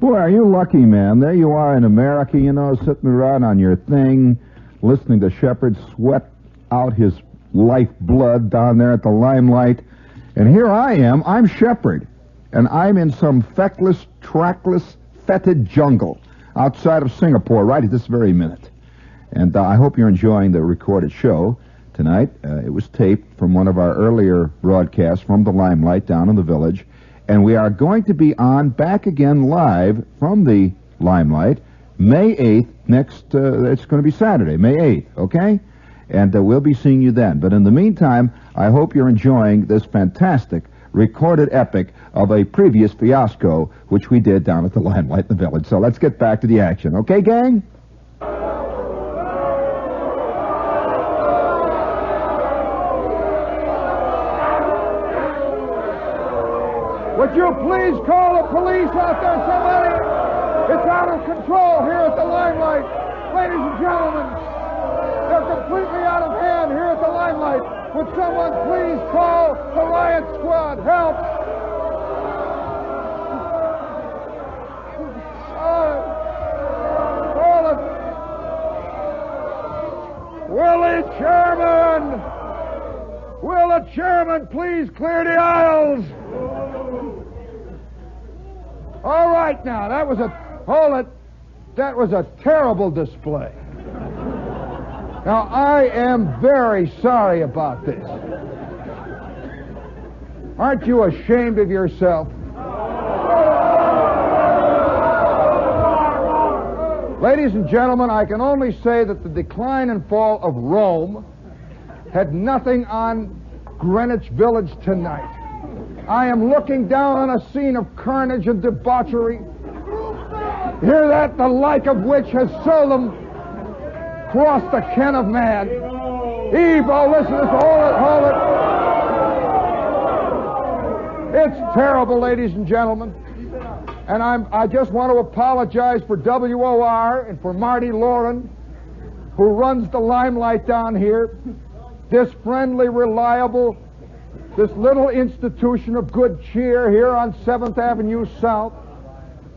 Boy, are you lucky, man. There you are in America, you know, sitting around on your thing, listening to Shepard sweat out his lifeblood down there at the Limelight. And here I am. I'm Shepard. And I'm in some feckless, trackless, fetid jungle outside of Singapore right at this very minute. And I hope you're enjoying the recorded show tonight. It was taped from one of our earlier broadcasts from the Limelight down in the village. And we are going to be on back again live from the Limelight May 8th it's going to be Saturday, May 8th, okay? And we'll be seeing you then. But in the meantime, I hope you're enjoying this fantastic recorded epic of a previous fiasco which we did down at the Limelight in the village. So let's get back to the action, okay, gang? Would you please call the police out there, somebody? It's out of control here at the Limelight. Ladies and gentlemen, they're completely out of hand here at the Limelight. Would someone please call the riot squad? Help! Call it. Will the chairman please clear the aisles? All right, now, that was a terrible display. Now, I am very sorry about this. Aren't you ashamed of yourself? Ladies and gentlemen, I can only say that the decline and fall of Rome had nothing on Greenwich Village tonight. I am looking down on a scene of carnage and debauchery. Hear that? The like of which has seldom crossed the ken of man. Evo, listen to this. Hold it. It's terrible, ladies and gentlemen. And I just want to apologize for WOR and for Marty Lauren, who runs the Limelight down here. This friendly, reliable, this little institution of good cheer here on 7th Avenue South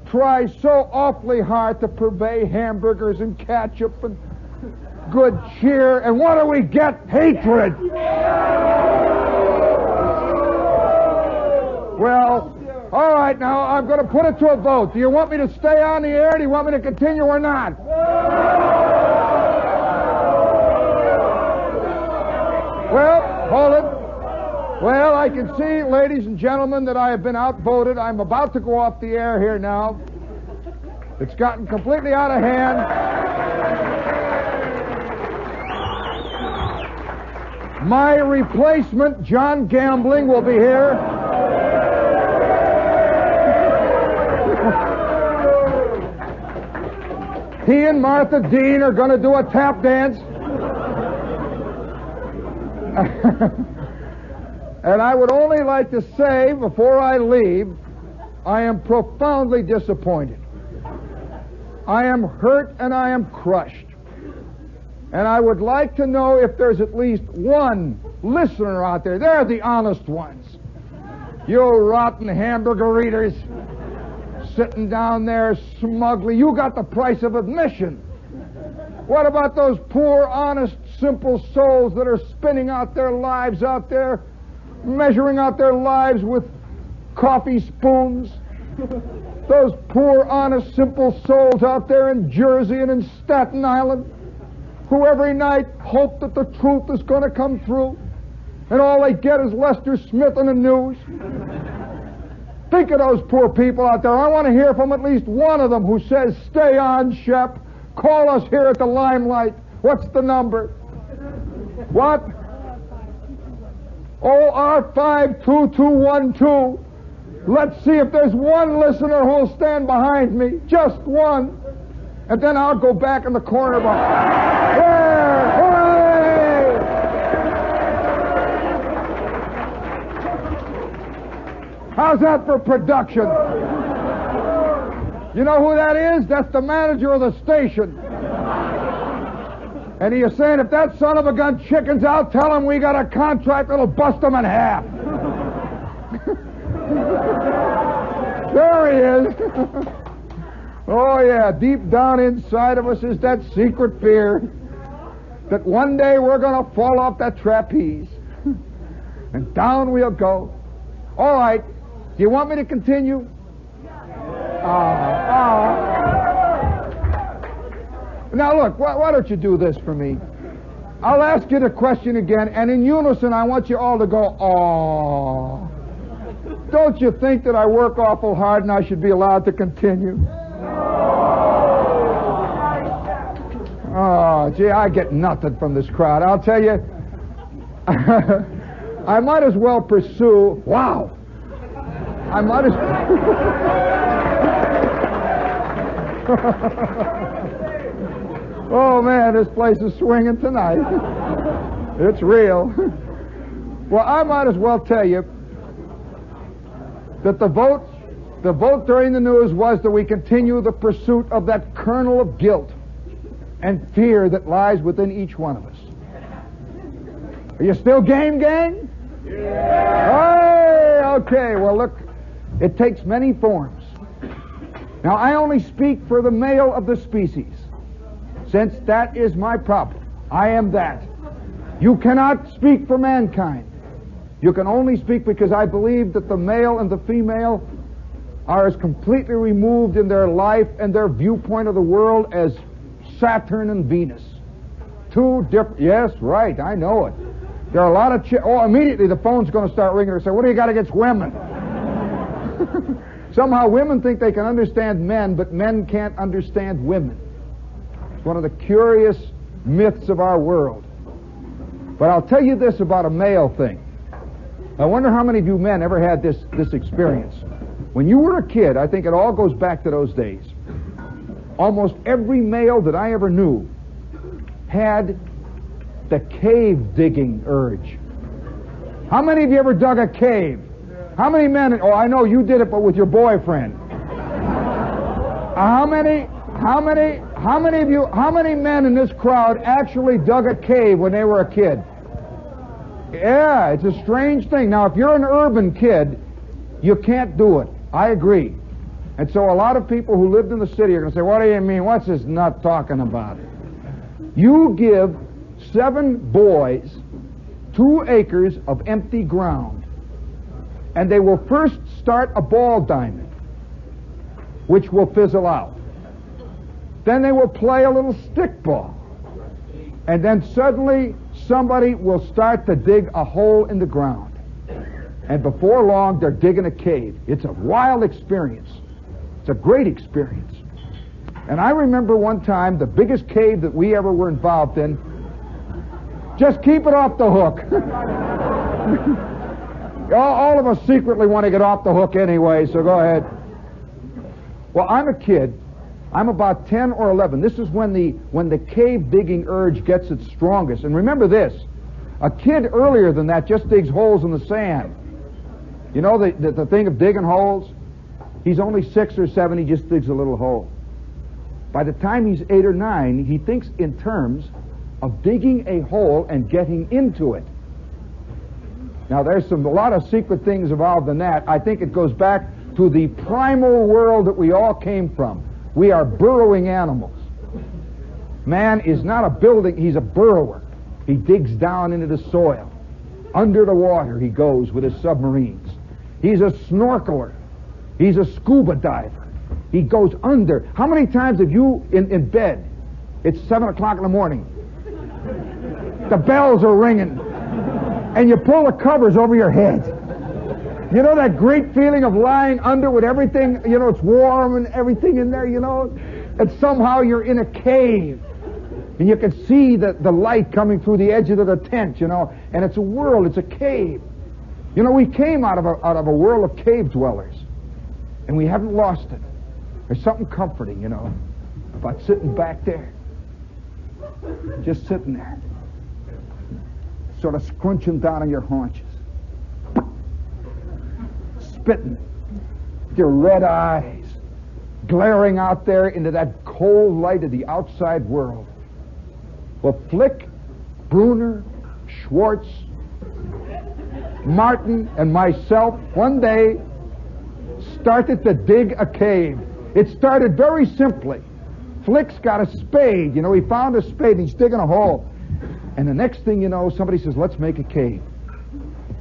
tries so awfully hard to purvey hamburgers and ketchup and good cheer, and what do we get? Hatred! Well, all right, now, I'm going to put it to a vote. Do you want me to stay on the air? Do you want me to continue or not? Well, hold it. Well, I can see, ladies and gentlemen, that I have been outvoted. I'm about to go off the air here now. It's gotten completely out of hand. My replacement, John Gambling, will be here. He and Martha Dean are going to do a tap dance. And I would only like to say, before I leave, I am profoundly disappointed. I am hurt and I am crushed. And I would like to know if there's at least one listener out there. They're the honest ones. You rotten hamburger eaters sitting down there smugly. You got the price of admission. What about those poor, honest, simple souls that are spinning out their lives out there, measuring out their lives with coffee spoons? Those poor, honest, simple souls out there in Jersey and in Staten Island who every night hope that the truth is going to come through, and all they get is Lester Smith in the news. Think of those poor people out there. I want to hear from at least one of them who says, "Stay on, Shep. Call us here at the Limelight." What's the number? What? OR52212. Let's see if there's one listener who'll stand behind me. Just one. And then I'll go back in the corner behind. There! Hooray! How's that for production? You know who that is? That's the manager of the station. And he is saying, if that son of a gun chickens out, tell him we got a contract that'll bust him in half. There he is. Oh, yeah, deep down inside of us is that secret fear that one day we're going to fall off that trapeze. And down we'll go. All right, do you want me to continue? Now, look, why don't you do this for me? I'll ask you the question again, and in unison, I want you all to go, "Aw." Don't you think that I work awful hard and I should be allowed to continue? Oh, gee, I get nothing from this crowd. I'll tell you, I might as well pursue, wow. I might as Oh, man, this place is swinging tonight. It's real. Well, I might as well tell you that the vote during the news was that we continue the pursuit of that kernel of guilt and fear that lies within each one of us. Are you still game, gang? Yeah. Hey, okay, well, look, it takes many forms. Now, I only speak for the male of the species, since that is my problem. I am that. You cannot speak for mankind. You can only speak because I believe that the male and the female are as completely removed in their life and their viewpoint of the world as Saturn and Venus. Two different... Yes, right, I know it. There are a lot of... immediately the phone's going to start ringing and say, "What do you got against women?" Somehow women think they can understand men, but men can't understand women. It's one of the curious myths of our world. But I'll tell you this about a male thing. I wonder how many of you men ever had this experience. When you were a kid, I think it all goes back to those days. Almost every male that I ever knew had the cave digging urge. How many of you ever dug a cave? How many men? Oh, I know you did it, but with your boyfriend. How many men in this crowd actually dug a cave when they were a kid? Yeah, it's a strange thing. Now, if you're an urban kid, you can't do it. I agree. And so a lot of people who lived in the city are going to say, "What do you mean? What's this nut talking about?" You give 7 boys 2 acres of empty ground, and they will first start a ball diamond, which will fizzle out. Then they will play a little stick ball. And then suddenly somebody will start to dig a hole in the ground. And before long, they're digging a cave. It's a wild experience. It's a great experience. And I remember one time, the biggest cave that we ever were involved in, just keep it off the hook. All of us secretly want to get off the hook anyway, so go ahead. Well, I'm a kid. I'm about 10 or 11. This is when the cave digging urge gets its strongest. And remember this, a kid earlier than that just digs holes in the sand. You know the thing of digging holes? He's only 6 or 7, he just digs a little hole. By the time he's 8 or 9, he thinks in terms of digging a hole and getting into it. Now, there's a lot of secret things involved in that. I think it goes back to the primal world that we all came from. We are burrowing animals. Man is not a building, he's a burrower. He digs down into the soil. Under the water he goes with his submarines. He's a snorkeler. He's a scuba diver. He goes under. How many times have you, in bed, it's 7 o'clock in the morning, the bells are ringing, and you pull the covers over your head. You know that great feeling of lying under with everything, you know, it's warm and everything in there, you know, and somehow you're in a cave, and you can see the light coming through the edge of the tent, you know, and it's a world, it's a cave. You know, we came out of a world of cave dwellers, and we haven't lost it. There's something comforting, you know, about sitting back there, just sitting there, sort of scrunching down on your haunches, spitting, with your red eyes glaring out there into that cold light of the outside world. Well, Flick, Bruner, Schwartz, Martin, and myself one day started to dig a cave It started very simply. Flick's got a spade. He found a spade and he's digging a hole. And the next thing you know, somebody says, let's make a cave.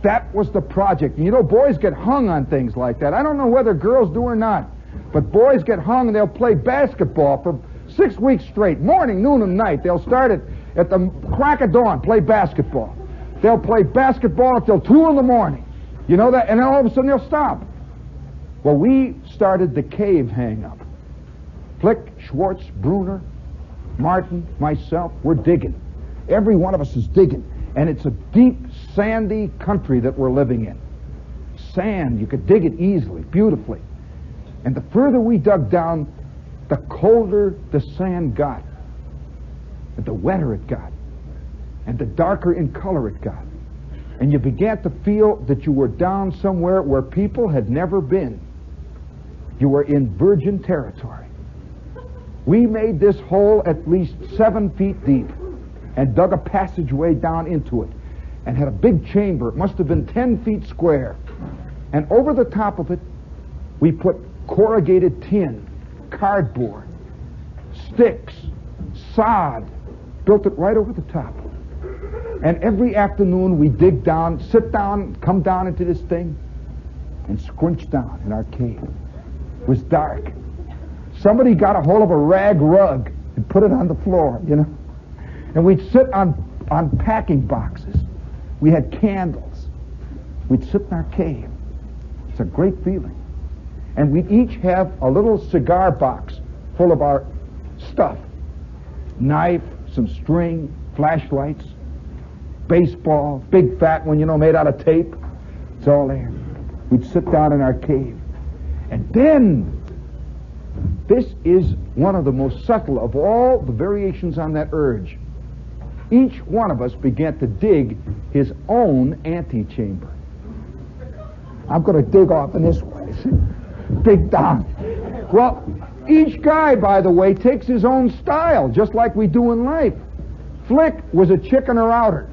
That was the project. And boys get hung on things like that. I don't know whether girls do or not, but boys get hung and they'll play basketball for 6 weeks straight, morning, noon, and night. They'll start at the crack of dawn, play basketball. They'll play basketball until 2 in the morning. You know that? And then all of a sudden they'll stop. Well, we started the cave hang-up. Flick, Schwartz, Bruner, Martin, myself, we're digging. Every one of us is digging. And it's a deep, sandy country that we're living in. Sand, you could dig it easily, beautifully. And the further we dug down, the colder the sand got. And the wetter it got. And the darker in color it got. And you began to feel that you were down somewhere where people had never been. You were in virgin territory. We made this hole at least 7 feet deep and dug a passageway down into it and had a big chamber. It must have been 10 feet square. And over the top of it, we put corrugated tin, cardboard, sticks, sod, built it right over the top. And every afternoon we dig down, sit down, come down into this thing and scrunch down in our cave. It was dark. Somebody got a hold of a rag rug and put it on the floor, And we'd sit on packing boxes. We had candles. We'd sit in our cave. It's a great feeling. And we'd each have a little cigar box full of our stuff. Knife, some string, flashlights, baseball, big fat one, made out of tape. It's all there. We'd sit down in our cave. And then, this is one of the most subtle of all the variations on that urge. Each one of us began to dig his own antechamber. I'm going to dig off in this way. Dig down. Well, each guy, by the way, takes his own style, just like we do in life. Flick was a chicken or outer.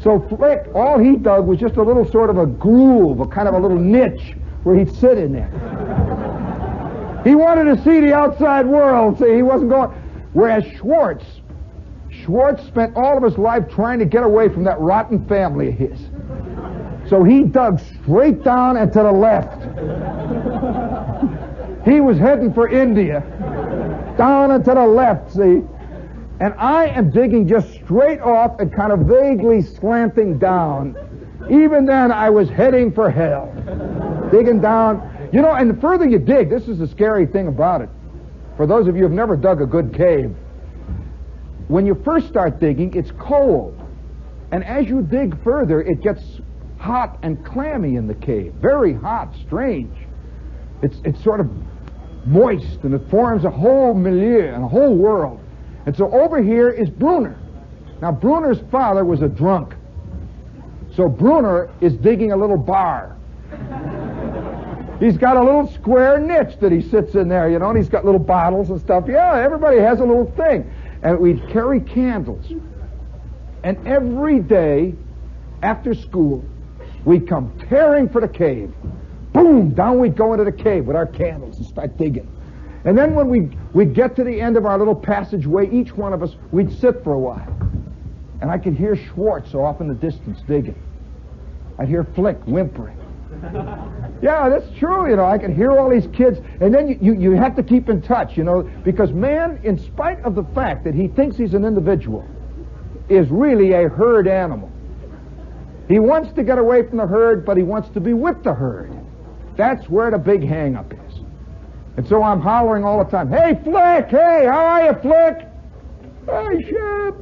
So Flick, all he dug was just a little sort of a groove, a kind of a little niche where he'd sit in there. He wanted to see the outside world, see, he wasn't going... Whereas Schwartz spent all of his life trying to get away from that rotten family of his. So he dug straight down and to the left. He was heading for India. Down and to the left, see? And I am digging just straight off and kind of vaguely slanting down. Even then, I was heading for hell. Digging down. And the further you dig, this is the scary thing about it. For those of you who have never dug a good cave, when you first start digging, it's cold. And as you dig further, it gets hot and clammy in the cave. Very hot, strange. It's sort of moist, and it forms a whole milieu and a whole world. And so over here is Bruner. Now, Bruner's father was a drunk. So Bruner is digging a little bar. He's got a little square niche that he sits in there, and he's got little bottles and stuff. Yeah, everybody has a little thing. And we'd carry candles. And every day after school, we'd come tearing for the cave. Boom! Down we'd go into the cave with our candles and start digging. And then when we'd get to the end of our little passageway, each one of us, we'd sit for a while. And I could hear Schwartz off in the distance digging. I'd hear Flick whimpering. Yeah, that's true, I could hear all these kids. And then you have to keep in touch, because man, in spite of the fact that he thinks he's an individual, is really a herd animal. He wants to get away from the herd, but he wants to be with the herd. That's where the big hang-up is. And so I'm hollering all the time, hey, Flick, hey, how are you, Flick? Hey, Shep.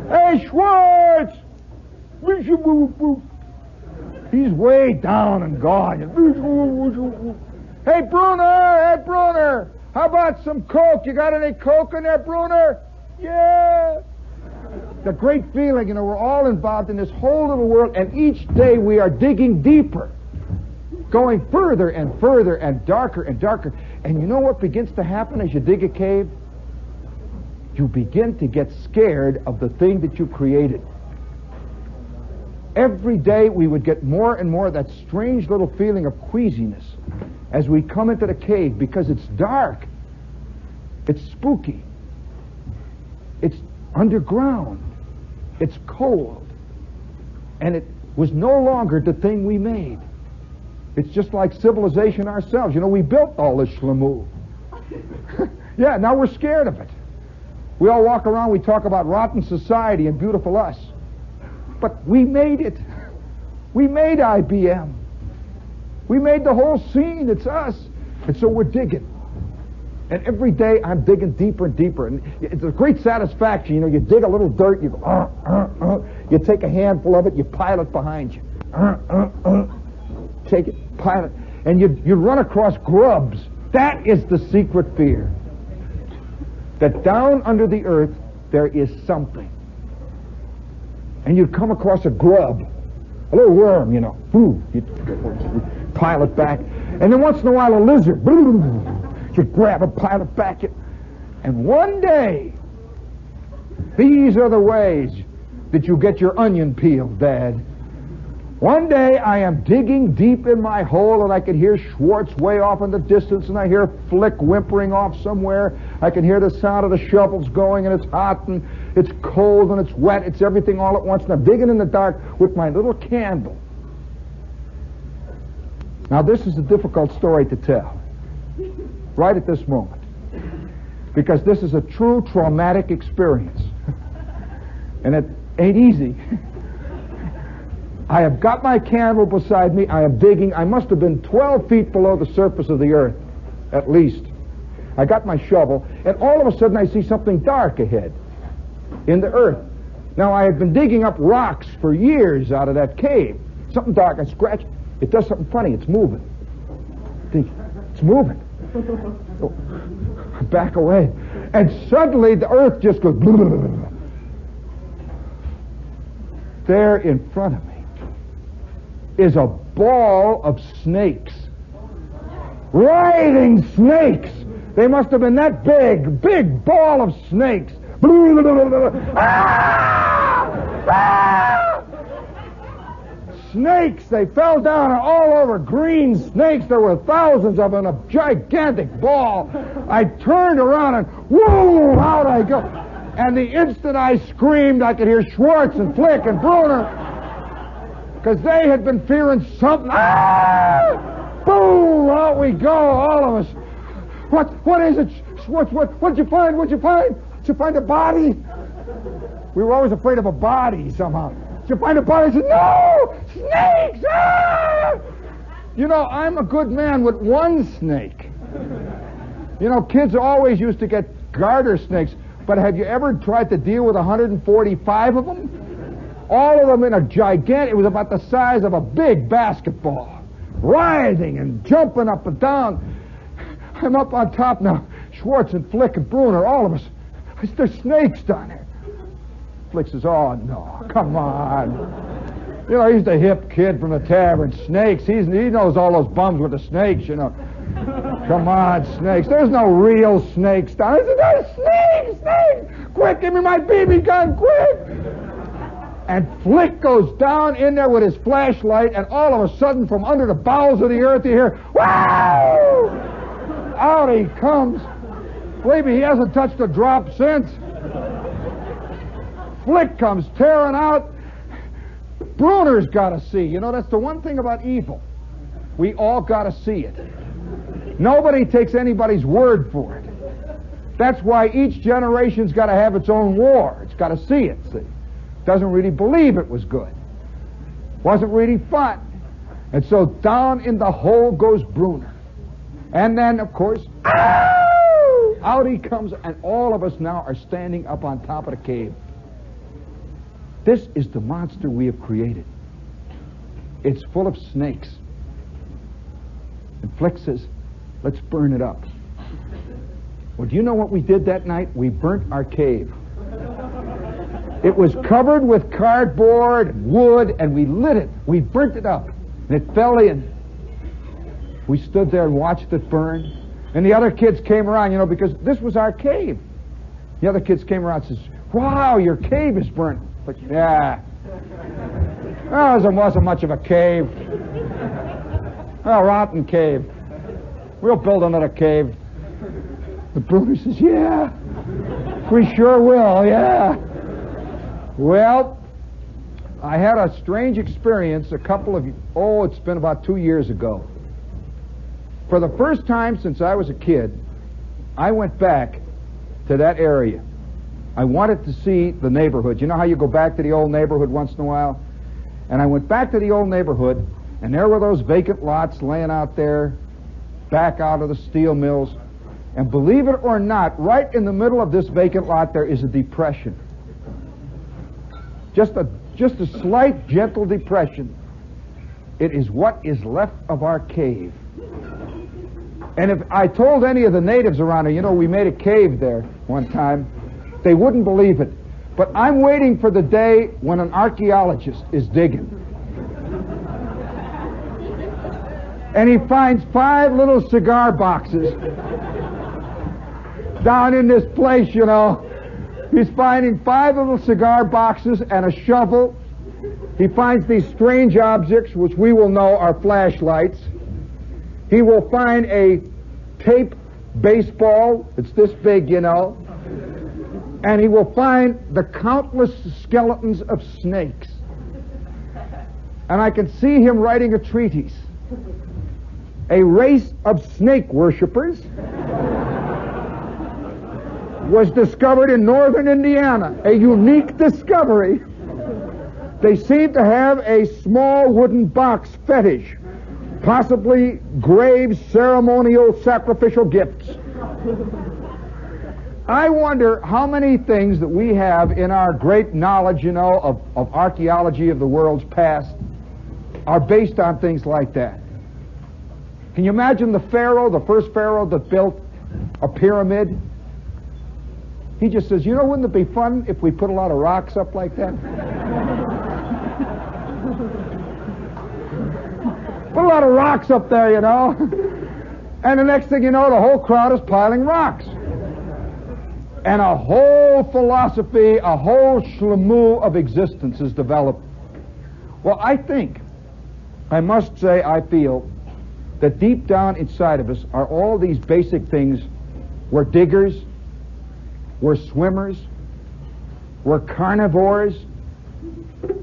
Hey, Schwartz. He's way down and gone. Hey, Bruner, how about some Coke? You got any Coke in there, Bruner? Yeah. The great feeling, we're all involved in this whole little world, and each day we are digging deeper, going further and further and darker and darker. And you know what begins to happen as you dig a cave? You begin to get scared of the thing that you created. Every day we would get more and more of that strange little feeling of queasiness as we come into the cave, because it's dark, it's spooky, it's underground, it's cold, and it was no longer the thing we made. It's just like civilization ourselves. You know, we built all this schlemoo. Yeah, now we're scared of it. We all walk around, we talk about rotten society and beautiful us. But we made it. We made IBM. We made the whole scene. It's us. And so we're digging. And every day I'm digging deeper and deeper. And it's a great satisfaction. You know, you dig a little dirt, you go, you take a handful of it, you pile it behind you. Take it, pile it. And you run across grubs. That is the secret fear. That down under the earth there is something. And you come across a grub, a little worm, you know. You pile it back. And then once in a while a lizard. You grab it, pile it back. And one day, these are the ways that you get your onion peeled, Dad. One day I am digging deep in my hole, and I can hear Schwartz way off in the distance, and I hear Flick whimpering off somewhere. I can hear the sound of the shovels going, and it's hot, and it's cold, and it's wet. It's everything all at once, and I'm digging in the dark with my little candle. Now, this is a difficult story to tell right at this moment, because this is a true traumatic experience, and it ain't easy. I have got my candle beside me. I am digging. I must have been 12 feet below the surface of the earth, at least. I got my shovel, and all of a sudden I see something dark ahead in the earth. Now, I have been digging up rocks for years out of that cave. Something dark. I scratch. It does something funny. It's moving. It's moving. So, I back away. And suddenly the earth just goes... There in front of me is a ball of snakes. Writhing snakes. They must have been that big ball of snakes. Snakes, they fell down all over, green snakes. There were thousands of them in a gigantic ball. I turned around and whoa, out I go. And the instant I screamed, I could hear Schwartz and Flick and Bruner, because they had been fearing something. Boom! Out we go, all of us. What is it? Schwartz, what'd you find? What'd you find? Did you find a body? We were always afraid of a body somehow. Did you find a body? I said, no! Snakes! Ah! You know, I'm a good man with one snake. You know, kids always used to get garter snakes, but have you ever tried to deal with 145 of them? All of them in a gigantic, it was about the size of a big basketball, writhing and jumping up and down. I'm up on top now. Schwartz and Flick and Bruner, all of us. There's snakes down there. Flick says, oh, no, come on. You know, he's the hip kid from the tavern. Snakes, he knows all those bums with the snakes, you know. Come on, snakes. There's no real snakes down there. I said, there's snakes! Quick, give me my BB gun, quick! And Flick goes down in there with his flashlight, and all of a sudden, from under the bowels of the earth, you hear, wow! Out he comes. Believe me, he hasn't touched a drop since. Flick comes tearing out. Bruner's got to see. You know, that's the one thing about evil. We all got to see it. Nobody takes anybody's word for it. That's why each generation's got to have its own war. It's got to see it, see. Doesn't really believe it was good. Wasn't really fun. And so down in the hole goes Bruner. And then, of course, out he comes, and all of us now are standing up on top of the cave. This is the monster we have created. It's full of snakes. And Flick says, let's burn it up. Well, do you know what we did that night? We burnt our cave. It was covered with cardboard and wood, and we lit it. We burnt it up, and it fell in. We stood there and watched it burn. And the other kids came around, you know, because this was our cave. The other kids came around and says, wow, your cave is burnt. But, yeah. Well, it wasn't much of a cave. A rotten cave. We'll build another cave. The Bruner says, yeah, we sure will, yeah. Well, I had a strange experience it's been about 2 years ago. For the first time since I was a kid, I went back to that area. I wanted to see the neighborhood. You know how you go back to the old neighborhood once in a while? And I went back to the old neighborhood, and there were those vacant lots laying out there, back out of the steel mills. And believe it or not, right in the middle of this vacant lot there is a depression. Just a slight, gentle depression. It is what is left of our cave. And if I told any of the natives around here, we made a cave there one time, they wouldn't believe it. But I'm waiting for the day when an archaeologist is digging. And he finds 5 little cigar boxes down in this place, He's finding 5 little cigar boxes and a shovel. He finds these strange objects, which we will know are flashlights. He will find a tape baseball. It's this big, And he will find the countless skeletons of snakes. And I can see him writing a treatise. A race of snake worshippers was discovered in northern Indiana. A unique discovery. They seem to have a small wooden box fetish, possibly grave ceremonial sacrificial gifts. I wonder how many things that we have in our great knowledge, of archaeology of the world's past are based on things like that. Can you imagine the first pharaoh that built a pyramid? He just says, wouldn't it be fun if we put a lot of rocks up like that? Put a lot of rocks up there, And the next thing you know, the whole crowd is piling rocks. And a whole philosophy, a whole shlemoo of existence is developed. Well, I must say, I feel that deep down inside of us are all these basic things. We're diggers, we're swimmers, we're carnivores.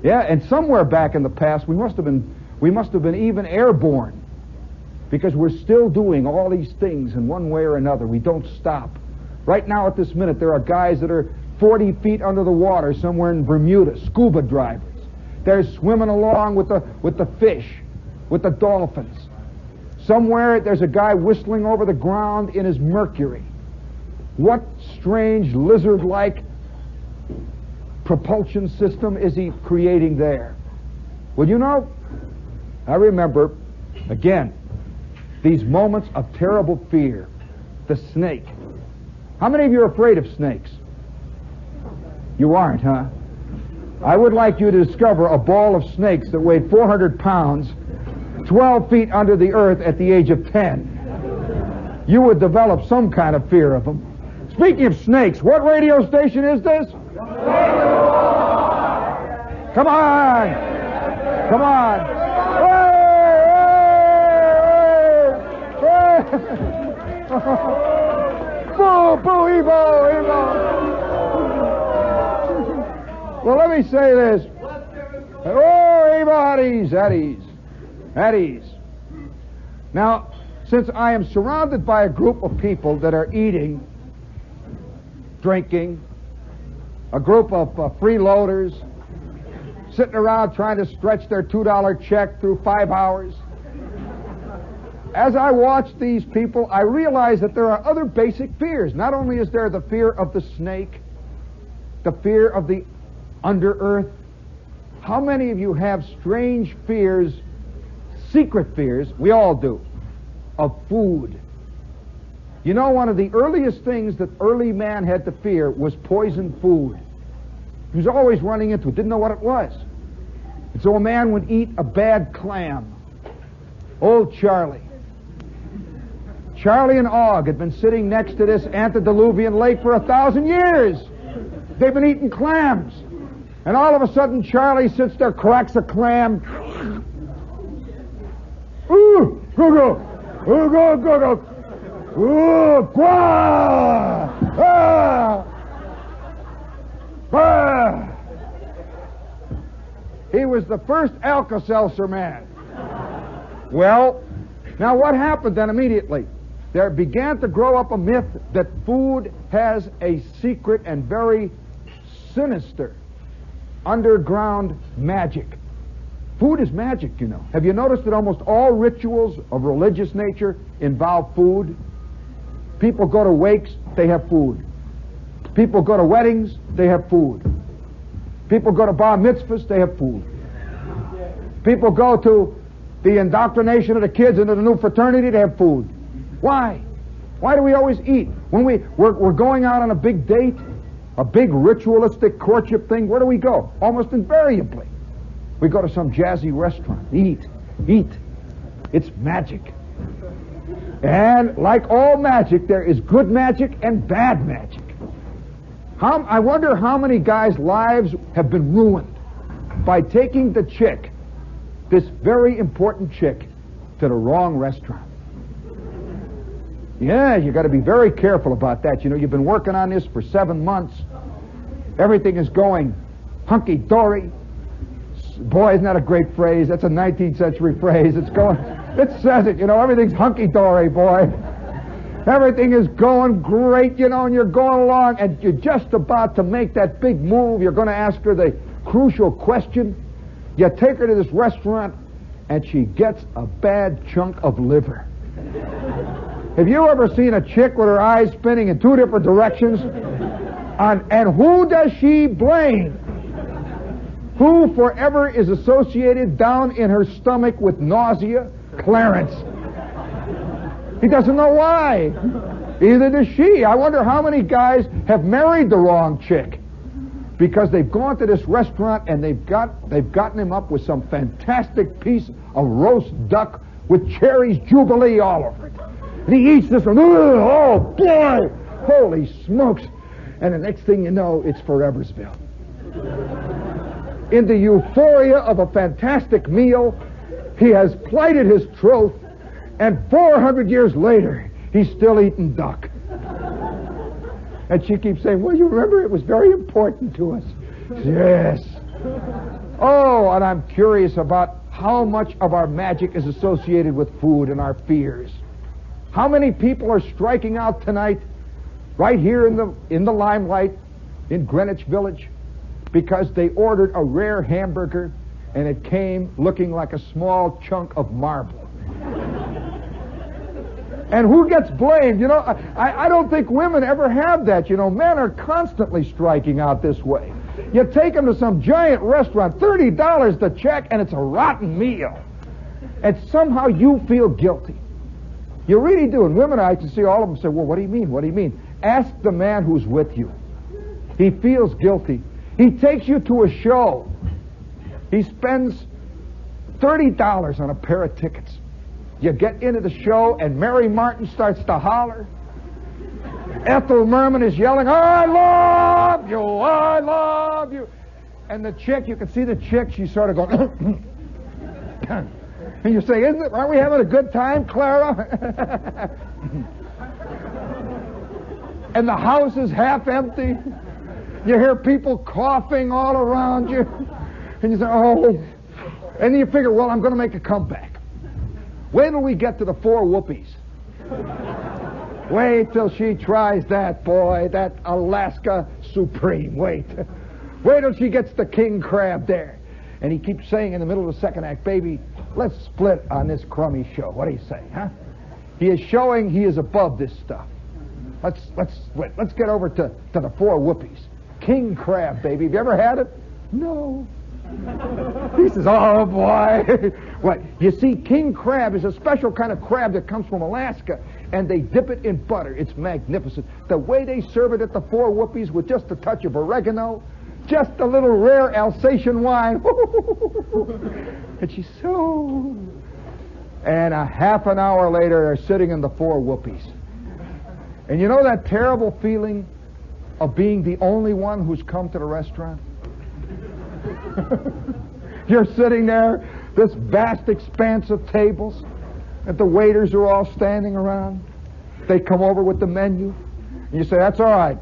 Yeah, and somewhere back in the past we must have been even airborne, because we're still doing all these things in one way or another. We don't stop. Right now at this minute there are guys that are 40 feet under the water somewhere in Bermuda, scuba divers. They're swimming along with the fish, with the dolphins. Somewhere there's a guy whistling over the ground in his Mercury. What strange lizard-like propulsion system is he creating there? Well, I remember, again, these moments of terrible fear. The snake. How many of you are afraid of snakes? You aren't, huh? I would like you to discover a ball of snakes that weighed 400 pounds, 12 feet under the earth at the age of 10. You would develop some kind of fear of them. Speaking of snakes, what radio station is this? Come on! Come on! Boo, boo, Evo, Evo! Well, let me say this. Oh, Evo, at ease. Now, since I am surrounded by a group of people that are eating, drinking, a group of freeloaders sitting around trying to stretch their $2 check through 5 hours, as I watch these people, I realize that there are other basic fears. Not only is there the fear of the snake, the fear of the under earth. How many of you have strange fears, secret fears, we all do, of food? One of the earliest things that early man had to fear was poisoned food. He was always running into it, didn't know what it was. And so a man would eat a bad clam. Old Charlie and Og had been sitting next to this antediluvian lake for 1,000 years. They've been eating clams. And all of a sudden, Charlie sits there, cracks a clam. Ooh, go. Ooh, quah! Ah! Ah! He was the first Alka-Seltzer man. Well, now what happened then immediately? There began to grow up a myth that food has a secret and very sinister underground magic. Food is magic, you know. Have you noticed that almost all rituals of religious nature involve food? People go to wakes, they have food. People go to weddings, they have food. People go to bar mitzvahs, they have food. People go to the indoctrination of the kids into the new fraternity, they have food. Why? Why do we always eat? When we're going out on a big date, a big ritualistic courtship thing, where do we go? Almost invariably. We go to some jazzy restaurant. Eat. It's magic. And like all magic, there is good magic and bad magic. I wonder how many guys' lives have been ruined by taking the chick, this very important chick, to the wrong restaurant. Yeah, you got to be very careful about that. You know, you've been working on this for 7 months. Everything is going hunky-dory. Boy, isn't that a great phrase? That's a 19th century phrase. It says it, you know, everything's hunky-dory, boy. Everything is going great, you know, and you're going along, and you're just about to make that big move. You're going to ask her the crucial question. You take her to this restaurant, and she gets a bad chunk of liver. Have you ever seen a chick with her eyes spinning in 2 different directions? And who does she blame? Who forever is associated down in her stomach with nausea? Clarence. He doesn't know why. Either does she. I wonder how many guys have married the wrong chick because they've gone to this restaurant and they've gotten him up with some fantastic piece of roast duck with cherries Jubilee all over it. And he eats this one. Oh, boy! Holy smokes. And the next thing you know, it's Foreversville. In the euphoria of a fantastic meal, he has plighted his troth, and 400 years later, he's still eating duck. And she keeps saying, well, you remember it was very important to us. Yes. Oh, and I'm curious about how much of our magic is associated with food and our fears. How many people are striking out tonight, right here in the limelight, in Greenwich Village, because they ordered a rare hamburger and it came looking like a small chunk of marble. And who gets blamed? You know, I don't think women ever have that. You know, men are constantly striking out this way. You take them to some giant restaurant, $30 the check, and it's a rotten meal. And somehow you feel guilty. You really do. And women, I can see all of them say, well, what do you mean? What do you mean? Ask the man who's with you. He feels guilty. He takes you to a show. He spends $30 on a pair of tickets. You get into the show, and Mary Martin starts to holler. Ethel Merman is yelling, I love you, I love you. And the chick, you can see the chick, she's sort of going, and you say, aren't we having a good time, Clara? And the house is half empty. You hear people coughing all around you. And you say, oh. And then you figure, well, I'm going to make a comeback. Wait till we get to the 4 whoopies. Wait till she tries that, boy, that Alaska Supreme. Wait till she gets the king crab there. And he keeps saying in the middle of the second act, baby, let's split on this crummy show. What do you say, huh? He is showing he is above this stuff. Let's split. Let's get over to the 4 whoopies. King crab, baby. Have you ever had it? No. He says, oh, boy. What? You see, king crab is a special kind of crab that comes from Alaska, and they dip it in butter. It's magnificent. The way they serve it at the 4 whoopies with just a touch of oregano, just a little rare Alsatian wine. And she's so... And a half an hour later, they're sitting in the 4 whoopies. And you know that terrible feeling of being the only one who's come to the restaurant? You're sitting there, this vast expanse of tables, and the waiters are all standing around. They come over with the menu. And you say, that's all right.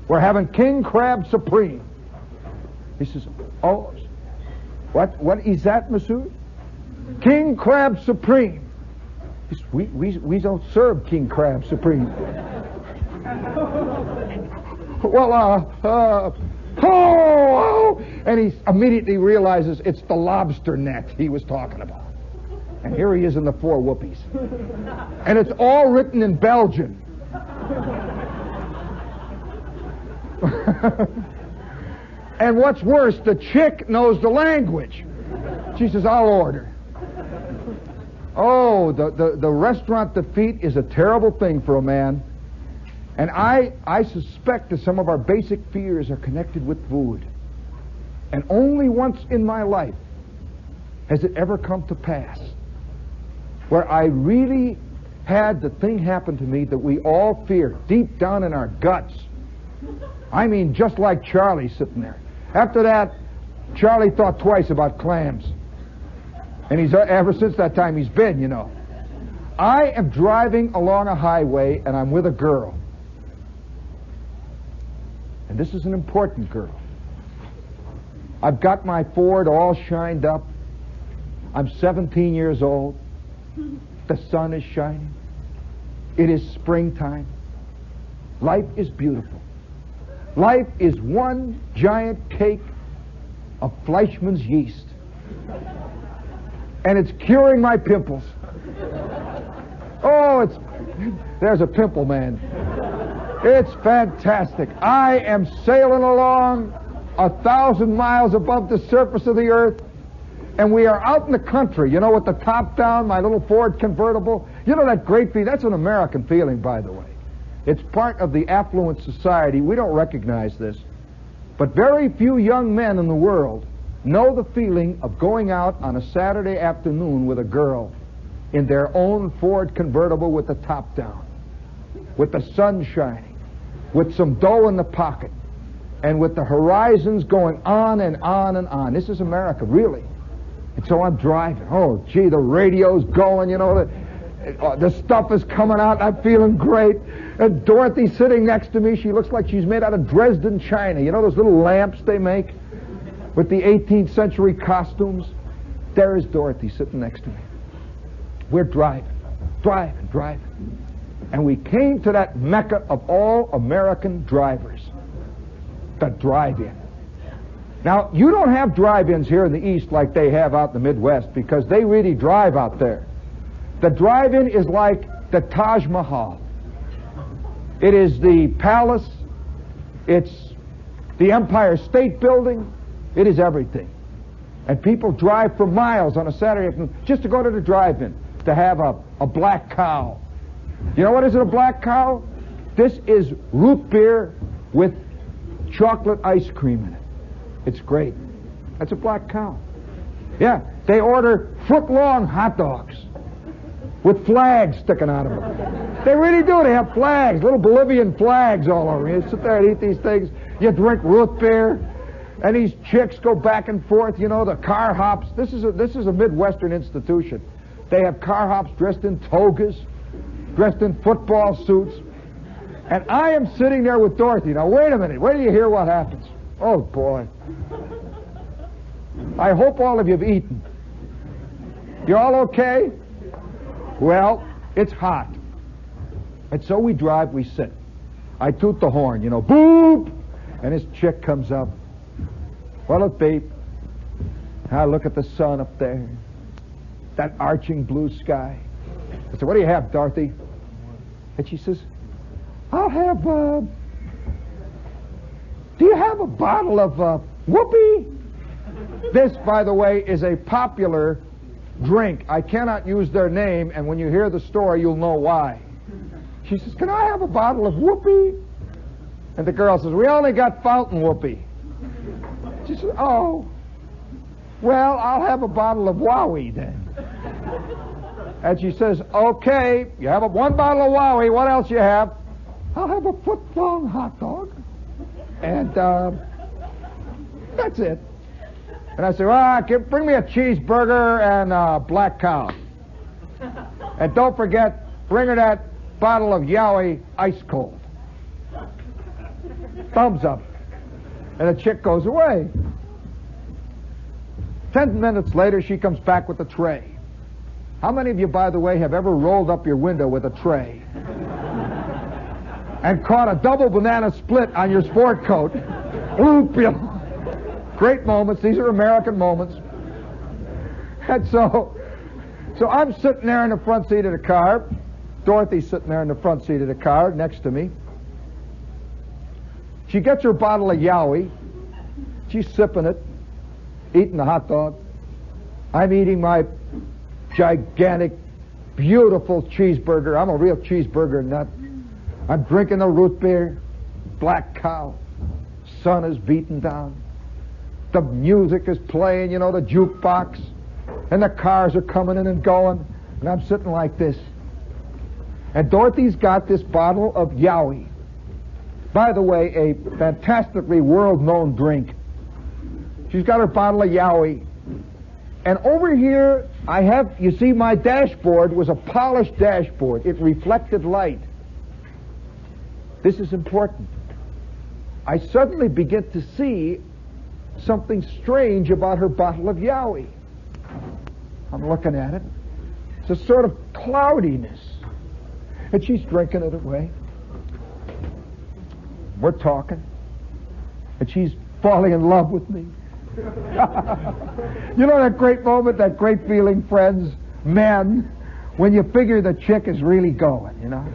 We're having king crab supreme. He says, oh, what is that, monsieur? King crab supreme. He says, we don't serve king crab supreme. Well, oh, and he immediately realizes it's the lobster net he was talking about. And here he is in the four whoopies. And it's all written in Belgian. And what's worse, the chick knows the language. She says, I'll order. Oh, the restaurant defeat is a terrible thing for a man. And I suspect that some of our basic fears are connected with food. And only once in my life has it ever come to pass where I really had the thing happen to me that we all fear deep down in our guts. I mean, just like Charlie sitting there. After that, Charlie thought twice about clams. And he's ever since that time he's been, you know. I am driving along a highway and I'm with a girl. And this is an important girl. I've got my Ford all shined up. I'm 17 years old. The sun is shining. It is springtime. Life is beautiful. Life is one giant cake of Fleischmann's yeast. And it's curing my pimples. Oh, there's a pimple man. It's fantastic. I am sailing along 1,000 miles above the surface of the earth, and we are out in the country, you know, with the top down, my little Ford convertible. You know that great feeling? That's an American feeling, by the way. It's part of the affluent society. We don't recognize this. But very few young men in the world know the feeling of going out on a Saturday afternoon with a girl in their own Ford convertible with the top down, with the sun shining, with some dough in the pocket, and with the horizons going on and on and on. This is America, really. And so I'm driving. Oh, gee, the radio's going, you know, the stuff is coming out, I'm feeling great. And Dorothy's sitting next to me. She looks like she's made out of Dresden china. You know those little lamps they make with the 18th century costumes? There is Dorothy sitting next to me. We're driving. And we came to that mecca of all American drivers, the drive-in. Now, you don't have drive-ins here in the East like they have out in the Midwest because they really drive out there. The drive-in is like the Taj Mahal. It is the palace. It's the Empire State Building. It is everything. And people drive for miles on a Saturday afternoon just to go to the drive-in to have a black cow. You know what is in a black cow? This is root beer with chocolate ice cream in it. It's great. That's a black cow. Yeah, they order foot-long hot dogs with flags sticking out of them. They really do. They have flags, little Bolivian flags all over. You sit there and eat these things. You drink root beer, and these chicks go back and forth. You know, the car hops. This is a Midwestern institution. They have car hops dressed in togas, dressed in football suits. And I am sitting there with Dorothy. Now, wait a minute. Wait till you hear what happens. Oh, boy. I hope all of you have eaten. You all okay? Well, it's hot. And so we drive, we sit. I toot the horn, you know, boop! And this chick comes up. What'll it be? I look at the sun up there. That arching blue sky. I said, what do you have, Dorothy? And she says, I'll have, do you have a bottle of whoopee? This, by the way, is a popular drink. I cannot use their name, and when you hear the story, you'll know why. She says, can I have a bottle of whoopee? And the girl says, we only got fountain whoopee. She says, oh, well, I'll have a bottle of yowiee then. And she says, okay, you have one bottle of yowiee, what else you have? I'll have a foot-long hot dog. And that's it. And I say, well, bring me a cheeseburger and a black cow. And don't forget, bring her that bottle of yowiee ice cold. Thumbs up. And the chick goes away. 10 minutes later, she comes back with a tray. How many of you, by the way, have ever rolled up your window with a tray and caught a double banana split on your sport coat? Oop, you know. Great moments. These are American moments. And so I'm sitting there in the front seat of the car. Dorothy's sitting there in the front seat of the car next to me. She gets her bottle of yowiee. She's sipping it, eating the hot dog. I'm eating my gigantic, beautiful cheeseburger. I'm a real cheeseburger nut. I'm drinking the root beer, black cow. Sun is beating down. The music is playing, you know, the jukebox. And the cars are coming in and going. And I'm sitting like this. And Dorothy's got this bottle of yowiee. By the way, a fantastically world-known drink. She's got her bottle of yowiee. And over here, I have, you see, my dashboard was a polished dashboard. It reflected light. This is important. I suddenly begin to see something strange about her bottle of yowiee. I'm looking at it. It's a sort of cloudiness. And she's drinking it away. We're talking. And she's falling in love with me. You know that great moment, that great feeling, friends, men, when you figure the chick is really going, you know?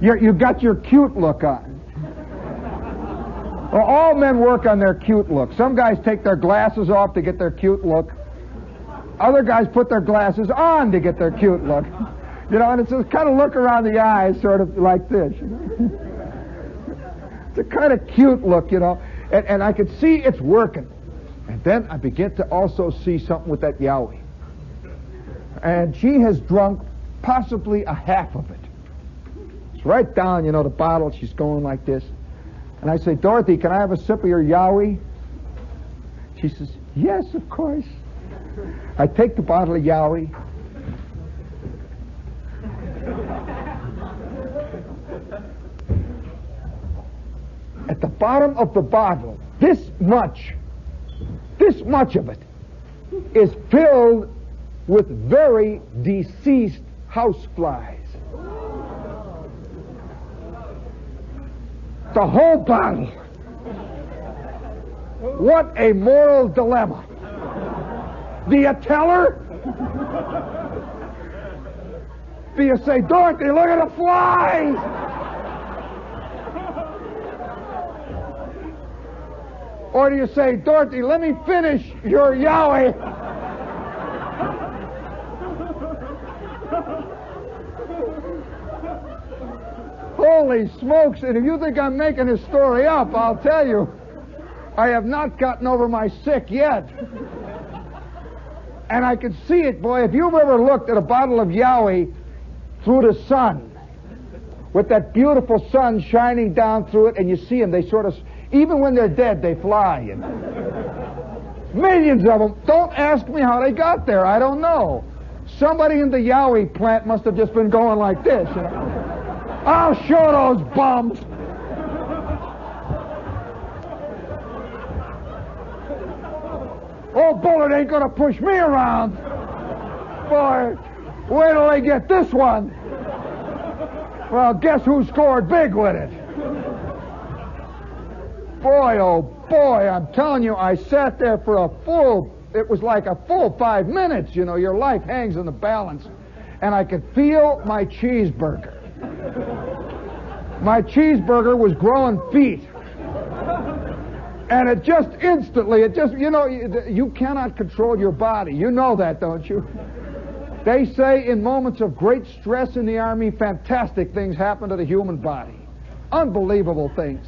You got your cute look on. Well, all men work on their cute look. Some guys take their glasses off to get their cute look. Other guys put their glasses on to get their cute look. You know, and it's this kind of look around the eyes, sort of like this, you know? It's a kind of cute look, you know, and I could see it's working. And then I begin to also see something with that yowiee. And she has drunk possibly a half of it. It's right down, you know, the bottle. She's going like this. And I say, Dorothy, can I have a sip of your yowiee? She says, yes, of course. I take the bottle of yowiee. At the bottom of the bottle, this much of it is filled with very deceased houseflies. The whole bottle. What a moral dilemma. Do you tell her? Do you say, Dorothy, look at the flies? Or do you say, Dorothy, let me finish your yowiee? Holy smokes, and if you think I'm making this story up, I'll tell you, I have not gotten over my sick yet. And I can see it, boy, if you've ever looked at a bottle of yowiee through the sun, with that beautiful sun shining down through it, and you see them, they sort of, even when they're dead, they fly. You know? Millions of them. Don't ask me how they got there. I don't know. Somebody in the yowiee plant must have just been going like this. You know? I'll show those bums. Old Bullet ain't going to push me around. Boy, wait till they get this one. Well, guess who scored big with it? Boy, oh boy, I'm telling you, I sat there for it was like a full 5 minutes, you know, your life hangs in the balance. And I could feel my cheeseburger. My cheeseburger was growing feet. And it just instantly, you know, you cannot control your body. You know that, don't you? They say in moments of great stress in the Army, fantastic things happen to the human body. Unbelievable things.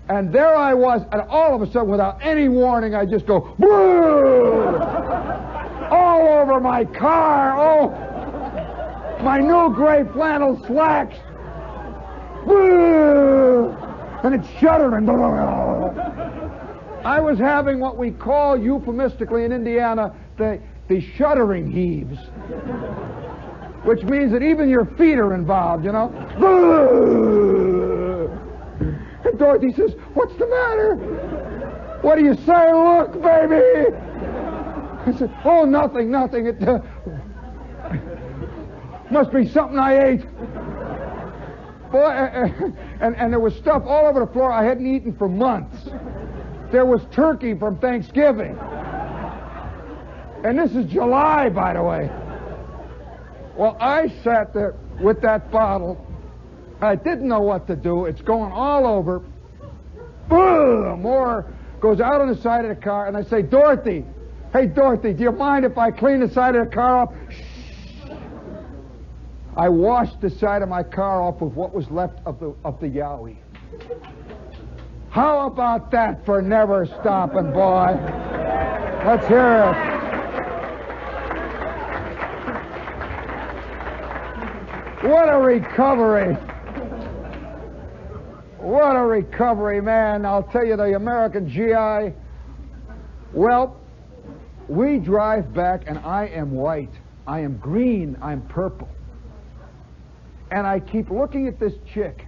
And there I was, and all of a sudden, without any warning, I just go, boo! All over my car, my new gray flannel slacks. Boo! And it's shuddering. I was having what we call euphemistically in Indiana the shuddering heaves. which means that even your feet are involved, you know. And Dorothy says, "What's the matter?" "What do you say? Look, baby." I said, "Oh, nothing. It must be something I ate." Boy, and there was stuff all over the floor I hadn't eaten for months. There was turkey from Thanksgiving. And this is July, by the way. Well, I sat there with that bottle. I didn't know what to do. It's going all over. Boom! More goes out on the side of the car, and I say, "Dorothy, hey, Dorothy, do you mind if I clean the side of the car off?" Shh. I washed the side of my car off with what was left of the yowiee. How about that for never stopping, boy? Let's hear it. What a recovery. What a recovery, man. I'll tell you, the American GI, well, we drive back and I am white, I am green, I'm purple. And I keep looking at this chick,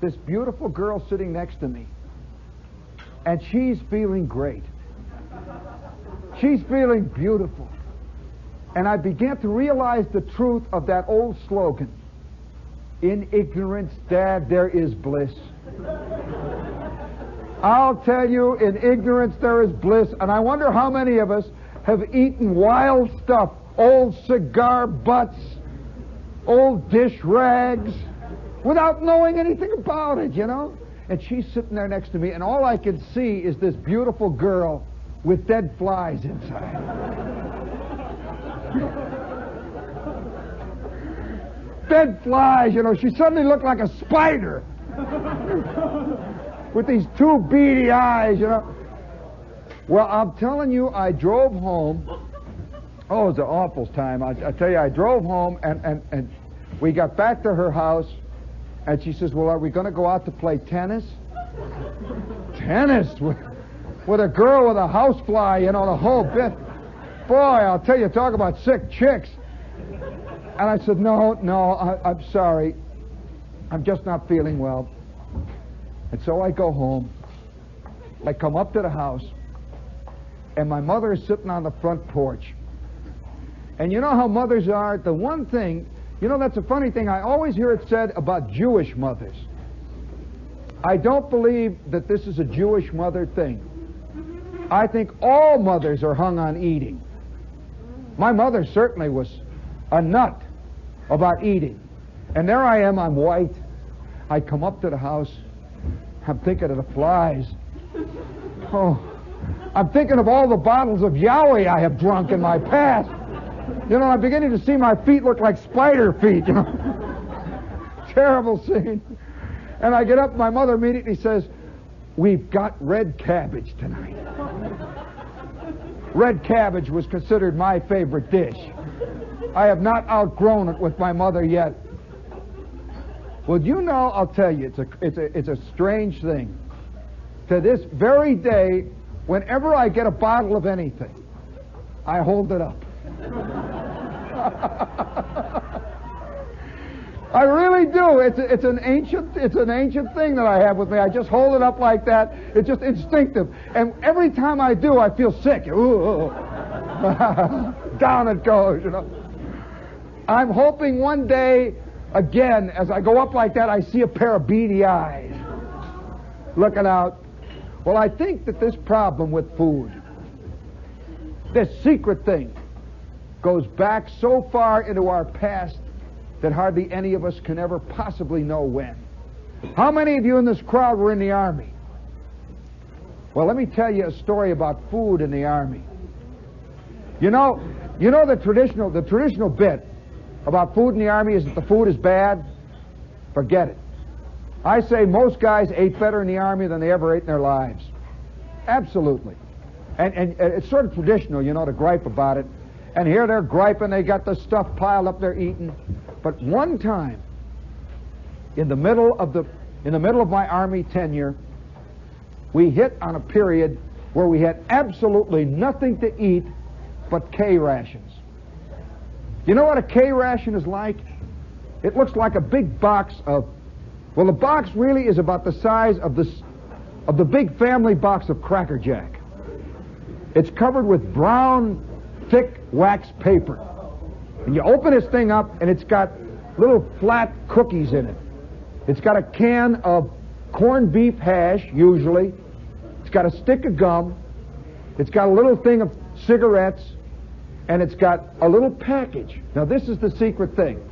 this beautiful girl sitting next to me, and she's feeling great. She's feeling beautiful. And I began to realize the truth of that old slogan, "In ignorance, Dad, there is bliss." I'll tell you, in ignorance there is bliss. And I wonder how many of us have eaten wild stuff, old cigar butts, old dish rags, without knowing anything about it, you know? And she's sitting there next to me, and all I can see is this beautiful girl with dead flies inside. Dead flies, you know. She suddenly looked like a spider with these two beady eyes, you know. Well, I'm telling you, I drove home. Oh, it was an awful time. I tell you, I drove home, and we got back to her house, and she says, "Well, are we going to go out to play tennis?" Tennis? With a girl with a housefly, you know, the whole bit. Boy, I'll tell you, talk about sick chicks. And I said, no, I'm sorry. I'm just not feeling well. And so I go home. I come up to the house, and my mother is sitting on the front porch. And you know how mothers are? The one thing, you know, that's a funny thing. I always hear it said about Jewish mothers. I don't believe that this is a Jewish mother thing. I think all mothers are hung on eating. My mother certainly was a nut about eating. And there I am, I'm white. I come up to the house. I'm thinking of the flies. Oh, I'm thinking of all the bottles of yowiee I have drunk in my past. You know, I'm beginning to see my feet look like spider feet, you know. Terrible scene. And I get up, my mother immediately says, "We've got red cabbage tonight." Red cabbage was considered my favorite dish. I have not outgrown it with my mother yet. Well, you know, I'll tell you, it's a strange thing. To this very day, whenever I get a bottle of anything, I hold it up. I really do. It's an ancient thing that I have with me. I just hold it up like that. It's just instinctive. And every time I do, I feel sick. Ooh. Down it goes, you know. I'm hoping one day, again, as I go up like that, I see a pair of beady eyes looking out. Well, I think that this problem with food, this secret thing, goes back so far into our past that hardly any of us can ever possibly know when. How many of you in this crowd were in the Army? Well, let me tell you a story about food in the Army. You know the traditional bit about food in the Army is that the food is bad? Forget it. I say most guys ate better in the Army than they ever ate in their lives. Absolutely. And it's sort of traditional, you know, to gripe about it. And here they're griping, they got the stuff piled up, they're eating. But one time, in the middle of my Army tenure, we hit on a period where we had absolutely nothing to eat but K-rations. You know what a K-ration is like? It looks like a big box of, well, the box really is about the size of the big family box of Cracker Jack. It's covered with brown, thick wax paper. And you open this thing up, and it's got little flat cookies in it. It's got a can of corned beef hash, usually. It's got a stick of gum. It's got a little thing of cigarettes. And it's got a little package. Now, this is the secret thing.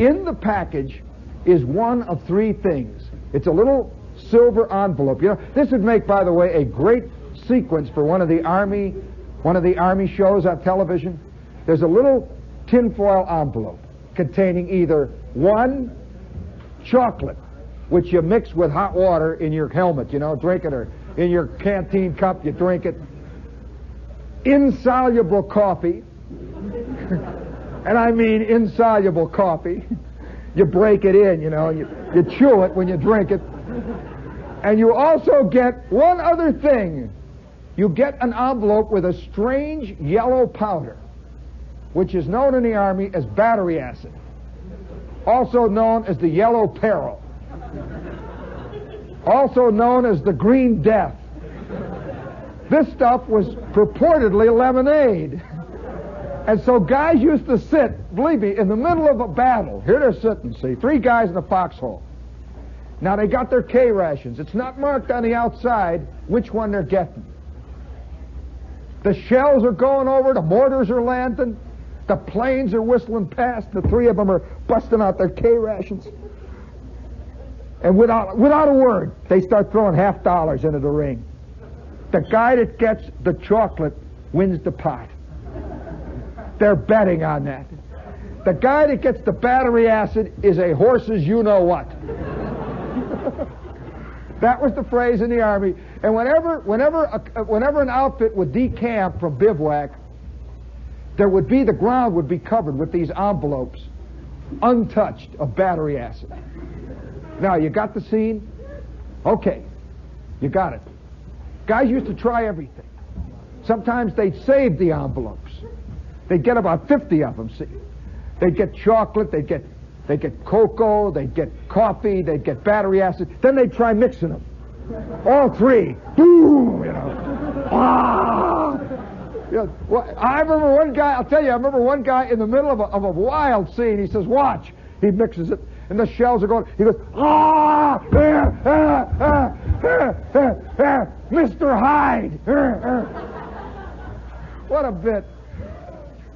In the package is one of three things. It's a little silver envelope. You know, this would make, by the way, a great sequence for one of the army shows on television. There's a little tinfoil envelope containing either one, chocolate, which you mix with hot water in your helmet, you know, drink it, or in your canteen cup, you drink it. Insoluble coffee, and I mean insoluble coffee. You break it in, you know, you chew it when you drink it. And you also get one other thing. You get an envelope with a strange yellow powder, which is known in the Army as battery acid, also known as the yellow peril, also known as the green death. This stuff was purportedly lemonade. And so guys used to sit, believe me, in the middle of a battle. Here they're sitting, see, three guys in a foxhole. Now they got their K-rations. It's not marked on the outside which one they're getting. The shells are going over, the mortars are landing, the planes are whistling past, the three of them are busting out their K-rations. And without a word, they start throwing $50 into the ring. The guy that gets the chocolate wins the pot. They're betting on that. The guy that gets the battery acid is a horse's you-know-what. That was the phrase in the Army. And whenever an outfit would decamp from bivouac, the ground would be covered with these envelopes, untouched, of battery acid. Now, you got the scene? Okay, you got it. Guys used to try everything. Sometimes they'd save the envelopes. They'd get about 50 of them, see. They'd get chocolate, they'd get cocoa, they'd get coffee, they'd get battery acid. Then they'd try mixing them. All three. Boom, you know. Ah! You know, well, I remember one guy, I'll tell you, I remember one guy in the middle of a wild scene. He says, watch. He mixes it, and the shells are going. He goes, ah! Mr. Hyde. What a bit.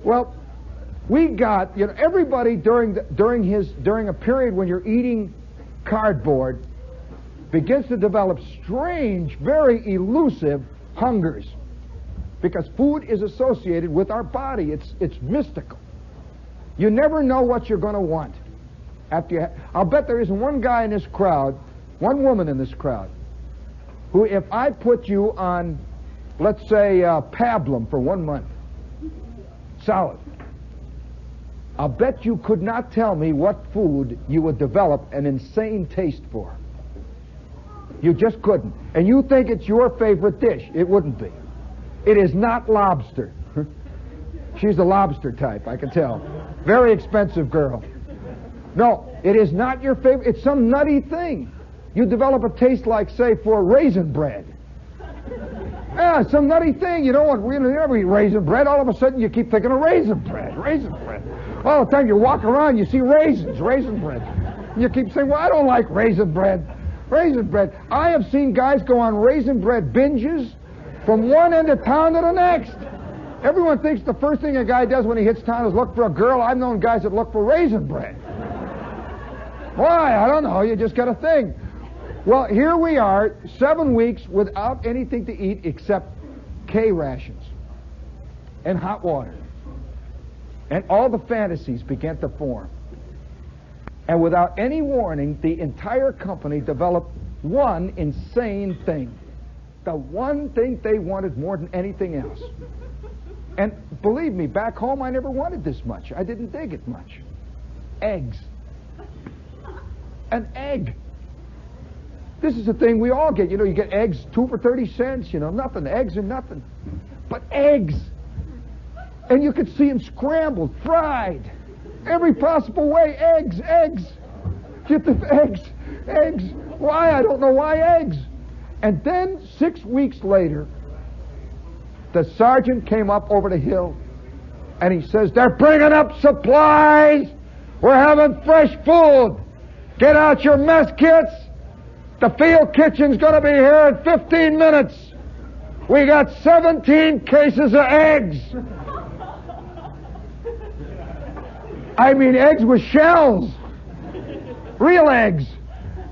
Well, we got, you know, everybody during a period when you're eating cardboard begins to develop strange, very elusive hungers, because food is associated with our body. It's mystical. You never know what you're going to want. I'll bet there isn't one guy in this crowd, one woman in this crowd, who, if I put you on, let's say, pablum for 1 month, solid, I'll bet you could not tell me what food you would develop an insane taste for. You just couldn't. And you think it's your favorite dish. It wouldn't be. It is not lobster. She's the lobster type, I can tell. Very expensive girl. No, it is not your favorite. It's some nutty thing. You develop a taste like, say, for raisin bread. Yeah, some nutty thing. You don't want, we never eat raisin bread. All of a sudden, you keep thinking of raisin bread. All the time you walk around, you see raisin bread. And you keep saying, well, I don't like raisin bread. I have seen guys go on raisin bread binges from one end of town to the next. Everyone thinks the first thing a guy does when he hits town is look for a girl. I've known guys that look for raisin bread. Why? I don't know. You just got a thing. Well, here we are, 7 weeks without anything to eat except K-rations and hot water. And all the fantasies began to form. And without any warning, the entire company developed one insane thing. The one thing they wanted more than anything else. And believe me, back home I never wanted this much. I didn't dig it much. Eggs. An egg. This is the thing we all get. You know, you get eggs 2 for 30 cents. You know, nothing. Eggs are nothing. But eggs. And you could see them scrambled, fried, every possible way. Eggs. Get the eggs. Why? I don't know why eggs. And then 6 weeks later, the sergeant came up over the hill, and he says, they're bringing up supplies. We're having fresh food. Get out your mess kits. The field kitchen's going to be here in 15 minutes. We got 17 cases of eggs. I mean, eggs with shells. Real eggs.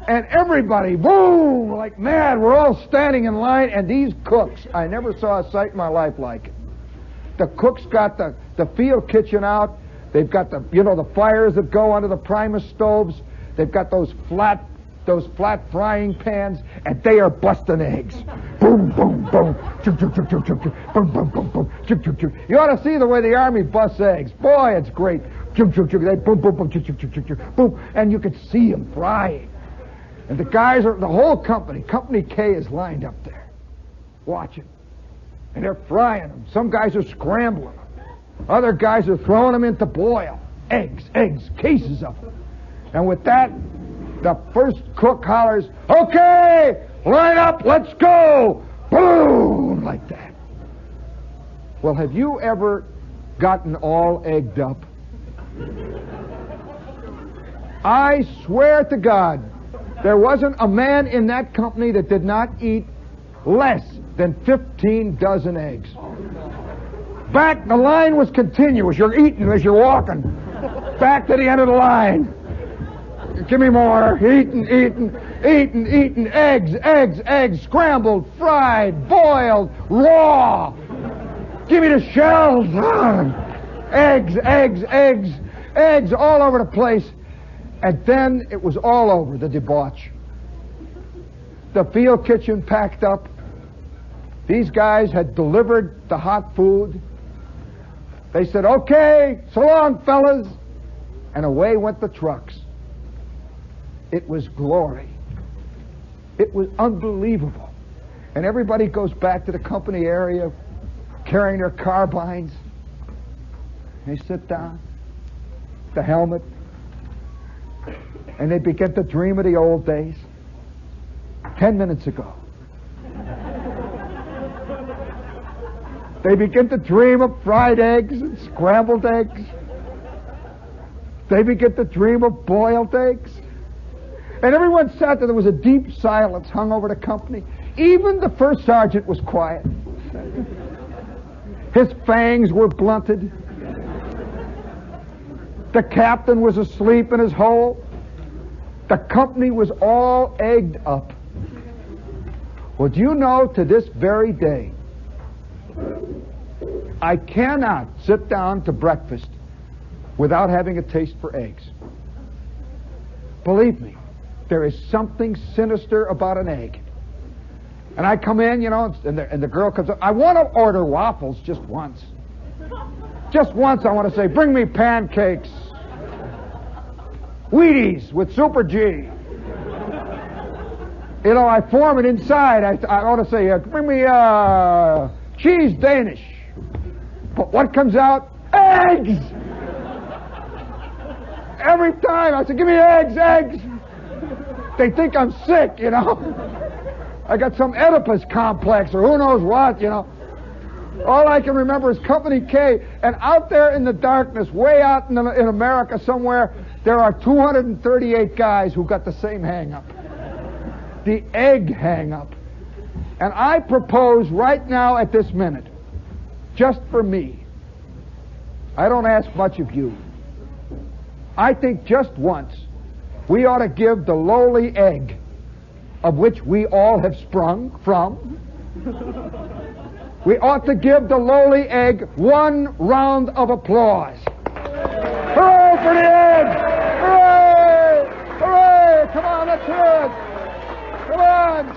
And everybody, boom, like mad. We're all standing in line, and these cooks, I never saw a sight in my life like it. The cooks got the field kitchen out. They've got the fires that go under the Primus stoves. They've got those flat frying pans, and they are busting eggs. Boom, boom, boom. Chuk, chuk, chuk, chuk, chuk, chuk. Boom, boom, boom, boom. Chuk, chuk, chuk. You ought to see the way the Army busts eggs. Boy, it's great. Chuk, chuk, chuk. They boom, boom, boom, chuk, chuk, chuk, chuk, chuk. Boom. And you could see them frying. And the guys the whole company K is lined up there, watching. And they're frying them. Some guys are scrambling them. Other guys are throwing them into boil. Eggs, cases of them. And with that, the first cook hollers, okay, line up, let's go. Boom, like that. Well, have you ever gotten all egged up? I swear to God, there wasn't a man in that company that did not eat less than 15 dozen eggs. Back, the line was continuous. You're eating as you're walking. Back to the end of the line. Give me more. Eating. Eggs. Scrambled, fried, boiled, raw. Give me the shells. Eggs all over the place. And then it was all over, the debauch. The field kitchen packed up. These guys had delivered the hot food. They said, okay, so long, fellas. And away went the trucks. It was glory. It was unbelievable. And everybody goes back to the company area carrying their carbines. They sit down, the helmet, and they begin to dream of the old days. 10 minutes ago. They begin to dream of fried eggs and scrambled eggs. They begin to dream of boiled eggs. And everyone sat there. There was a deep silence hung over the company. Even the first sergeant was quiet. His fangs were blunted. The captain was asleep in his hole. The company was all egged up. Well, do you know, to this very day, I cannot sit down to breakfast without having a taste for eggs. Believe me, there is something sinister about an egg. And I come in, and the girl comes up. I want to order waffles just once. Just once I want to say, bring me pancakes. Wheaties with Super G. I form it inside. I ought to say, bring me cheese Danish. But what comes out? Eggs! Every time I say, give me eggs. They think I'm sick, I got some Oedipus complex or who knows what, All I can remember is Company K, and out there in the darkness, way out in America somewhere, there are 238 guys who got the same hang-up. The egg hang-up. And I propose right now at this minute, just for me, I don't ask much of you, I think just once we ought to give the lowly egg, of which we all have sprung from, we ought to give the lowly egg one round of applause. Hooray for the egg! Hooray! Hooray! Come on, let's hear it! Come on!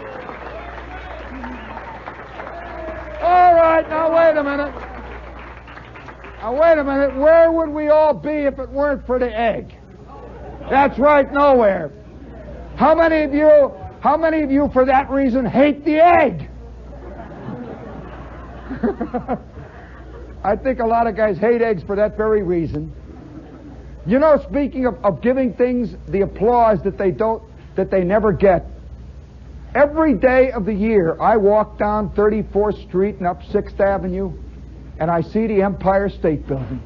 All right, now wait a minute. Where would we all be if it weren't for the egg? That's right, nowhere. How many of you for that reason hate the egg? I think a lot of guys hate eggs for that very reason. You know, speaking of giving things the applause that they never get, every day of the year I walk down 34th Street and up 6th Avenue, and I see the Empire State Building.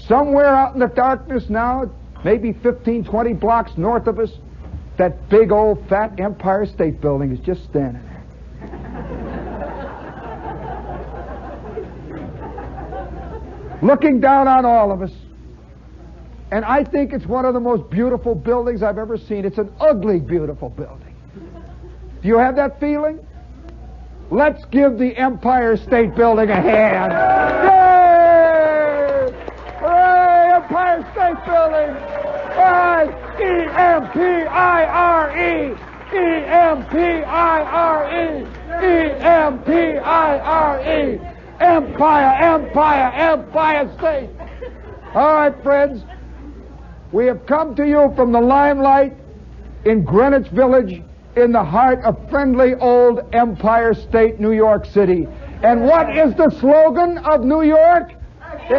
Somewhere out in the darkness now, maybe 15, 20 blocks north of us, that big old fat Empire State Building is just standing there. Looking down on all of us. And I think it's one of the most beautiful buildings I've ever seen. It's an ugly, beautiful building. Do you have that feeling? Let's give the Empire State Building a hand. Yay! Hooray, Empire State Building! E-M-P-I-R-E! E-M-P-I-R-E! E-M-P-I-R-E! Empire State! All right, friends. We have come to you from the limelight in Greenwich Village, in the heart of friendly old Empire State, New York City. And what is the slogan of New York?